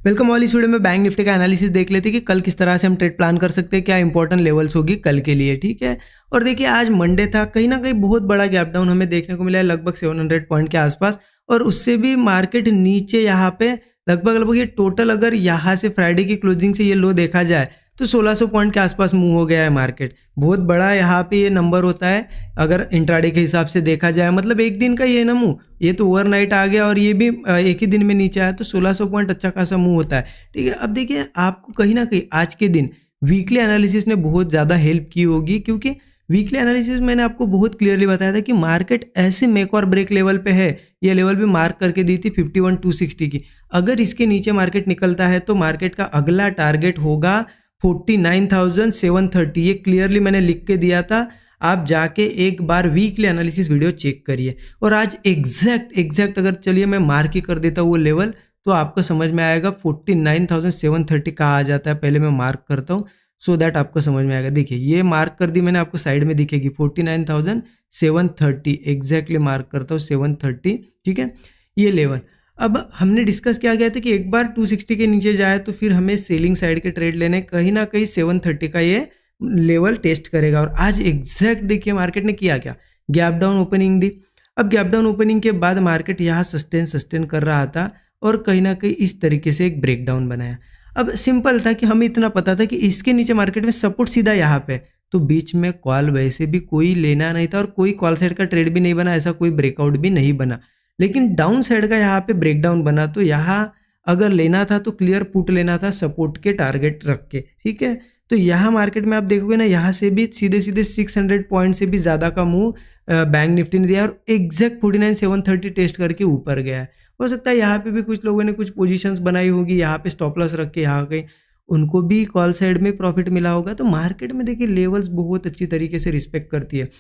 Welcome all. इस video में bank Nifty का एनालिसिस देख लेते हैं कि कल किस तरह से हम ट्रेड प्लान कर सकते हैं, क्या इंपॉर्टेंट लेवल्स होगी कल के लिए। ठीक है, और देखिए आज मंडे था, कहीं ना कहीं बहुत बड़ा गैप डाउन हमें देखने को मिला है लगभग 700 पॉइंट के आसपास, और उससे भी मार्केट नीचे यहाँ पे लगभग ये टोटल अगर यहाँ से फ्राइडे की क्लोजिंग से ये लो देखा जाए तो 1600 पॉइंट के आसपास मूव हो गया है मार्केट। बहुत बड़ा यहाँ पे ये नंबर होता है अगर इंट्राडे के हिसाब से देखा जाए, मतलब एक दिन का ये ना मूव, ये तो ओवरनाइट आ गया और ये भी एक ही दिन में नीचे आया तो 1600 पॉइंट अच्छा खासा मूव होता है। ठीक है, अब देखिए आपको कहीं ना कहीं आज के दिन वीकली एनालिसिस ने बहुत ज़्यादा हेल्प की होगी, क्योंकि वीकली एनालिसिस मैंने आपको बहुत क्लियरली बताया था कि मार्केट ऐसे मेक और ब्रेक लेवल पे है। ये लेवल भी मार्क करके दी थी 51,260 की। अगर इसके नीचे मार्केट निकलता है तो मार्केट का अगला टारगेट होगा 49,730। ये क्लियरली मैंने लिख के दिया था, आप जाके एक बार वीकली एनालिसिस वीडियो चेक करिए। और आज एग्जैक्ट अगर चलिए मैं मार्क ही कर देता हूँ वो लेवल, तो आपको समझ में आएगा 49,730 कहाँ आ जाता है। पहले मैं मार्क करता हूँ सो दैट आपको समझ में आएगा। देखिए ये मार्क कर दी मैंने, आपको साइड में दिखेगी 49,730, एग्जैक्टली मार्क करता हूँ 730। ठीक है, ये लेवल अब हमने डिस्कस किया गया था कि एक बार 260 के नीचे जाए तो फिर हमें सेलिंग साइड के ट्रेड लेने, कहीं ना कहीं 730 का ये लेवल टेस्ट करेगा। और आज एग्जैक्ट देखिए मार्केट ने किया क्या, गैप डाउन ओपनिंग दी। अब गैप डाउन ओपनिंग के बाद मार्केट यहाँ सस्टेन कर रहा था और कहीं ना कहीं इस तरीके से एक ब्रेकडाउन बनाया। अब सिंपल था कि हमें इतना पता था कि इसके नीचे मार्केट में सपोर्ट सीधा यहाँ पे, तो बीच में कॉल वैसे भी कोई लेना नहीं था और कोई कॉल साइड का ट्रेड भी नहीं बना, ऐसा कोई ब्रेकआउट भी नहीं बना। लेकिन डाउन साइड का यहाँ पे ब्रेकडाउन बना, तो यहाँ अगर लेना था तो क्लियर पुट लेना था सपोर्ट के टारगेट रख के। ठीक है, तो यहाँ मार्केट में आप देखोगे ना, यहाँ से भी सीधे 600 पॉइंट से भी ज़्यादा का मूव बैंक निफ्टी ने दिया और एग्जैक्ट 49,730 टेस्ट करके ऊपर गया है। हो सकता है यहाँ पे भी कुछ लोगों ने कुछ पोजीशंस बनाई होगी, यहाँ पे स्टॉप लॉस रख के यहाँ कहीं उनको भी कॉल साइड में प्रॉफिट मिला होगा। तो मार्केट में देखिए लेवल्स बहुत अच्छी तरीके से रिस्पेक्ट करती है।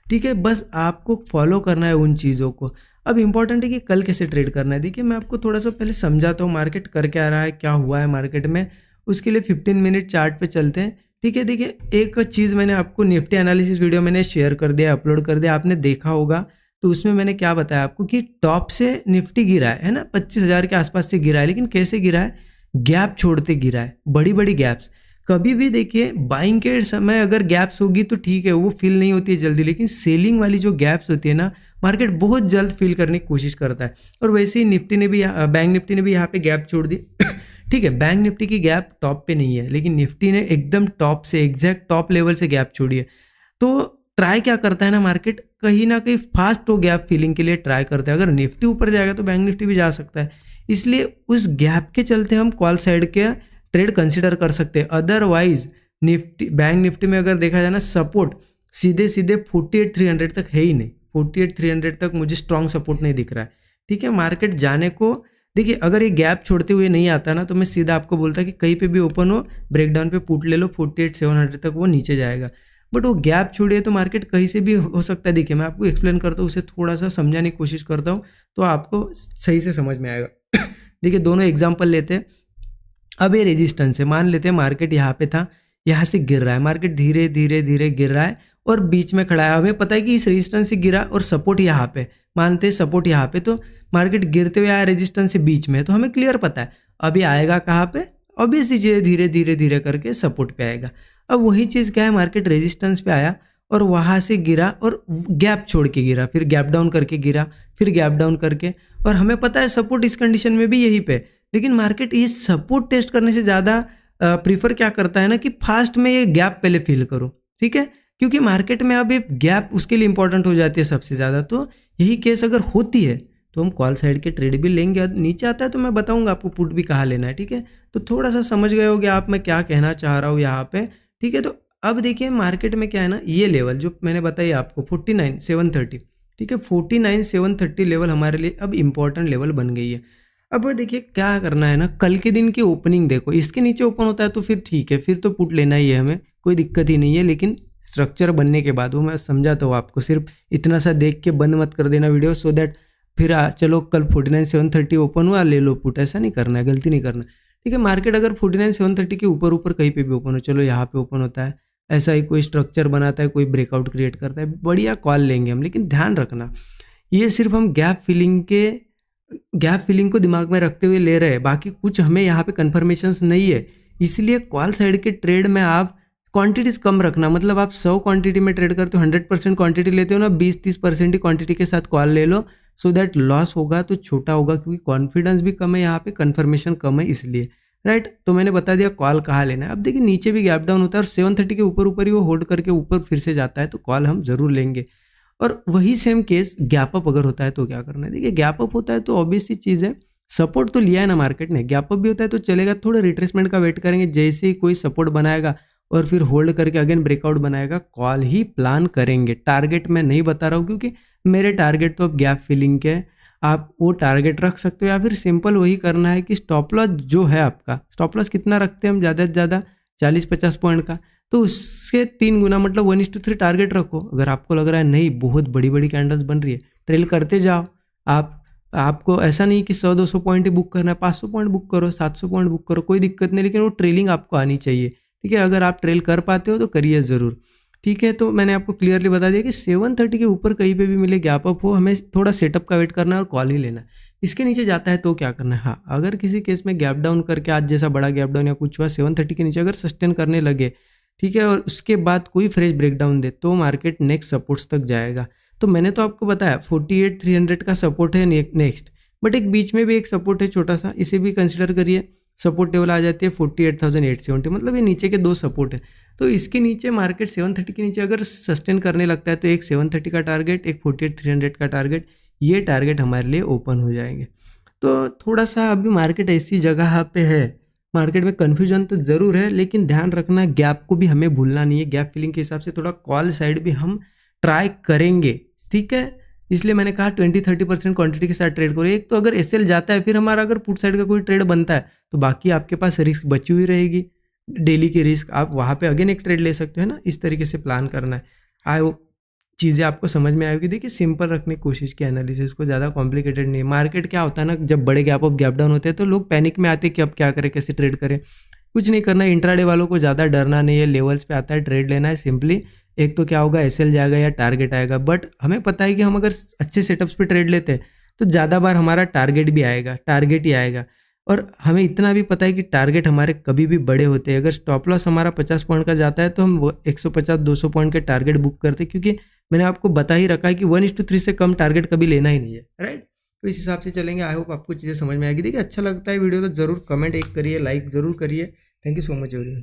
ठीक है, बस आपको फॉलो करना है उन चीज़ों को। अब इंपॉर्टेंट है कि कल कैसे ट्रेड करना है। देखिए मैं आपको थोड़ा सा पहले समझाता हूँ मार्केट कर क्या रहा है, क्या हुआ है मार्केट में। उसके लिए 15 मिनट चार्ट पे चलते हैं। ठीक है, देखिए एक चीज़ मैंने आपको निफ्टी एनालिसिस वीडियो मैंने शेयर कर दिया, अपलोड कर दिया, आपने देखा होगा। तो उसमें मैंने क्या बताया आपको कि टॉप से निफ्टी गिरा है ना, 25,000 के आसपास से गिरा है, लेकिन कैसे गिरा है, गैप छोड़ते गिरा है, बड़ी बड़ी गैप्स। कभी भी देखिए बाइंग के समय अगर गैप्स होगी तो ठीक है, वो फील नहीं होती है जल्दी, लेकिन सेलिंग वाली जो गैप्स होती है ना, मार्केट बहुत जल्द फील करने की कोशिश करता है। और वैसे ही निफ्टी ने भी, बैंक निफ्टी ने भी यहाँ पे गैप छोड़ दी। ठीक है, बैंक निफ्टी की गैप टॉप पे नहीं है, लेकिन निफ्टी ने एकदम टॉप से, एग्जैक्ट टॉप लेवल से गैप छोड़ी है। तो ट्राई क्या करता है ना मार्केट, कहीं ना कहीं फास्ट वो गैप फिलिंग के लिए ट्राई करता है। अगर निफ्टी ऊपर जाएगा तो बैंक निफ्टी भी जा सकता है, इसलिए उस गैप के चलते हम कॉल साइड के ट्रेड कंसिडर कर सकते हैं। अदरवाइज निफ्टी, बैंक निफ्टी में अगर देखा जाए ना, सपोर्ट सीधे 48,300 तक है ही नहीं। 48,300 तक मुझे स्ट्रॉन्ग सपोर्ट नहीं दिख रहा है। ठीक है, मार्केट जाने को देखिए, अगर ये गैप छोड़ते हुए नहीं आता ना, तो मैं सीधा आपको बोलता कि कहीं पे भी ओपन हो, ब्रेकडाउन पे पुट ले लो, 48,700 तक वो नीचे जाएगा। बट वो गैप छोड़िए तो मार्केट कहीं से भी हो सकता है। देखिए मैं आपको एक्सप्लेन करता हूँ, उसे थोड़ा सा समझाने की कोशिश करता हूँ तो आपको सही से समझ में आएगा। देखिए दोनों एग्जाम्पल लेते हैं। अब ये रेजिस्टेंस है, मान लेते हैं मार्केट यहाँ पे था, यहाँ से गिर रहा है, मार्केट धीरे धीरे गिर रहा है और बीच में खड़ा है। हमें पता है कि इस रेजिस्टेंस से गिरा और सपोर्ट यहाँ पे, मानते हैं सपोर्ट यहाँ पे, तो मार्केट गिरते हुए आया रेजिस्टेंस से बीच में, तो हमें क्लियर पता है अभी आएगा कहाँ पे, ऑब्वियसली चीज़ धीरे करके सपोर्ट पे आएगा। अब वही चीज़ क्या है, मार्केट रेजिस्टेंस पे आया और वहाँ से गिरा और गैप छोड़ के गिरा, फिर गैप डाउन करके गिरा, फिर गैप डाउन करके, और हमें पता है सपोर्ट इस कंडीशन में भी यहीं पे। लेकिन मार्केट ये सपोर्ट टेस्ट करने से ज़्यादा प्रीफर क्या करता है ना कि फास्ट में ये गैप पहले फिल करो। ठीक है, क्योंकि मार्केट में अब ये गैप उसके लिए इंपॉर्टेंट हो जाती है सबसे ज़्यादा। तो यही केस अगर होती है तो हम कॉल साइड के ट्रेड भी लेंगे। नीचे आता है तो मैं बताऊंगा आपको पुट भी कहाँ लेना है। ठीक है, तो थोड़ा सा समझ गए होगे आप मैं क्या कहना चाह रहा हूँ यहाँ पे। ठीक है, तो अब देखिए मार्केट में क्या है ना, ये लेवल जो मैंने बताया आपको 49,730, ठीक है, 49,730 लेवल हमारे लिए अब इम्पॉर्टेंट लेवल बन गई है। अब देखिए क्या करना है ना, कल के दिन की ओपनिंग देखो, इसके नीचे ओपन होता है तो फिर ठीक है, फिर तो पुट लेना ही है हमें, कोई दिक्कत ही नहीं है। लेकिन स्ट्रक्चर बनने के बाद, वो मैं समझाता हूँ आपको, सिर्फ इतना सा देख के बंद मत कर देना वीडियो, सो दैट फिर चलो कल 49,730 ओपन हुआ ले लो पुट, ऐसा नहीं करना है, गलती नहीं करना। ठीक है, मार्केट अगर 49,730 के ऊपर कहीं पे भी ओपन हो, चलो यहाँ पे ओपन होता है, ऐसा ही कोई स्ट्रक्चर बनाता है, कोई ब्रेकआउट क्रिएट करता है, बढ़िया कॉल लेंगे हम। लेकिन ध्यान रखना ये सिर्फ हम गैप फिलिंग के गैप फिलिंग को दिमाग में रखते हुए ले रहे हैं, बाकी कुछ हमें यहाँ पे कन्फर्मेशंस नहीं है। इसलिए कॉल साइड के ट्रेड में आप क्वांटिटीज कम रखना, मतलब आप 100 क्वांटिटी में ट्रेड करते हो, 100% क्वांटिटी लेते हो ना, 20-30% ही क्वांटिटी के साथ कॉल ले लो, सो दैट लॉस होगा तो छोटा होगा, क्योंकि कॉन्फिडेंस भी कम है यहाँ पे, कन्फर्मेशन कम है इसलिए, राइट। तो मैंने बता दिया कॉल कहाँ लेना है। अब देखिए नीचे भी गैप डाउन होता है और 730 के ऊपर ऊपर ही वो होल्ड करके ऊपर फिर से जाता है, तो कॉल हम जरूर लेंगे। और वही सेम केस गैप अप अगर होता है तो क्या करना है। देखिए गैप अप होता है तो ऑब्वियस सी चीज़ है, सपोर्ट तो लिया है ना मार्केट ने, गैप अप भी होता है तो चलेगा, थोड़ा रिट्रेसमेंट का वेट करेंगे, जैसे ही कोई सपोर्ट बनाएगा और फिर होल्ड करके अगेन ब्रेकआउट बनाएगा, कॉल ही प्लान करेंगे। टारगेट मैं नहीं बता रहा हूँ क्योंकि मेरे टारगेट तो अब गैप फिलिंग के हैं, आप वो टारगेट रख सकते हो, या फिर सिंपल वही करना है कि स्टॉप लॉस जो है आपका, स्टॉप लॉस कितना रखते हैं हम, ज़्यादा से ज़्यादा 40-50 पॉइंट का, तो उसके 3 गुना, मतलब 1:3 टारगेट रखो। अगर आपको लग रहा है नहीं बहुत बड़ी बड़ी कैंडल्स बन रही है, ट्रेल करते जाओ आप। आपको ऐसा नहीं कि 100-200 पॉइंट ही बुक करना है, 500 पॉइंट बुक करो, 700 पॉइंट बुक करो, कोई दिक्कत नहीं, लेकिन वो ट्रेलिंग आपको आनी चाहिए, ठीक है। अगर आप ट्रेल कर पाते हो तो करिए ज़रूर, ठीक है। तो मैंने आपको क्लियरली बता दिया कि 730 के ऊपर कहीं पे भी मिले गैप अप हो, हमें थोड़ा सेटअप का वेट करना है और कॉल ही लेना है। इसके नीचे जाता है तो क्या करना है, हाँ अगर किसी केस में गैप डाउन करके आज जैसा बड़ा गैप डाउन या कुछ हुआ 730 के नीचे अगर सस्टेन करने लगे, ठीक है, और उसके बाद कोई फ्रेश ब्रेकडाउन दे, तो मार्केट नेक्स्ट सपोर्ट्स तक जाएगा। तो मैंने तो आपको बताया 48,300 का सपोर्ट है नेक्स्ट, बट एक बीच में भी एक सपोर्ट है छोटा सा, इसे भी कंसिडर करिए। सपोर्ट लेवल आ जाती है 48,870, मतलब ये नीचे के 2 सपोर्ट है। तो इसके नीचे मार्केट 730 के नीचे अगर सस्टेन करने लगता है तो एक 730 का टारगेट, एक 48,300 का टारगेट, ये टारगेट हमारे लिए ओपन हो जाएंगे। तो थोड़ा सा अभी मार्केट ऐसी जगह पे है, मार्केट में कन्फ्यूजन तो ज़रूर है, लेकिन ध्यान रखना गैप को भी हमें भूलना नहीं है। गैप फिलिंग के हिसाब से थोड़ा कॉल साइड भी हम ट्राई करेंगे, ठीक है। इसलिए मैंने कहा 20-30% क्वांटिटी के साथ ट्रेड करो। एक तो अगर एसएल जाता है, फिर हमारा अगर पुट साइड का कोई ट्रेड बनता है तो बाकी आपके पास रिस्क बची हुई रहेगी, डेली की रिस्क, आप वहाँ पे अगेन एक ट्रेड ले सकते हो ना। इस तरीके से प्लान करना है। आई होप चीज़ें आपको समझ में आएगी। देखिए सिंपल रखने की कोशिश की एनालिसिस को, ज़्यादा कॉम्प्लिकेटेड नहीं। मार्केट क्या होता है ना, जब बड़े गैप अप गैप डाउन होते हैं तो लोग पैनिक में आते हैं कि अब क्या करें, कैसे ट्रेड करें। कुछ नहीं करना है, इंट्राडे वालों को ज़्यादा डरना नहीं है, लेवल्स पे आता है ट्रेड लेना है सिंपली। एक तो क्या होगा, एसएल जाएगा या टारगेट आएगा, बट हमें पता है कि हम अगर अच्छे सेटअप्स पे ट्रेड लेते हैं तो ज़्यादा बार हमारा टारगेट भी आएगा, टारगेट ही आएगा। और हमें इतना भी पता है कि टारगेट हमारे कभी भी बड़े होते हैं। अगर स्टॉप लॉस हमारा 50 पॉइंट का जाता है तो हम 150-200 पॉइंट के टारगेट बुक करते हैं, क्योंकि मैंने आपको बता ही रखा है कि 1:3 से कम टारगेट कभी लेना ही नहीं है, राइट। तो इस हिसाब से चलेंगे। आई होप आपको चीज़ें समझ में आएगी। देखिए अच्छा लगता है वीडियो तो जरूर कमेंट एक करिए, लाइक जरूर करिए। Thank you so much everyone.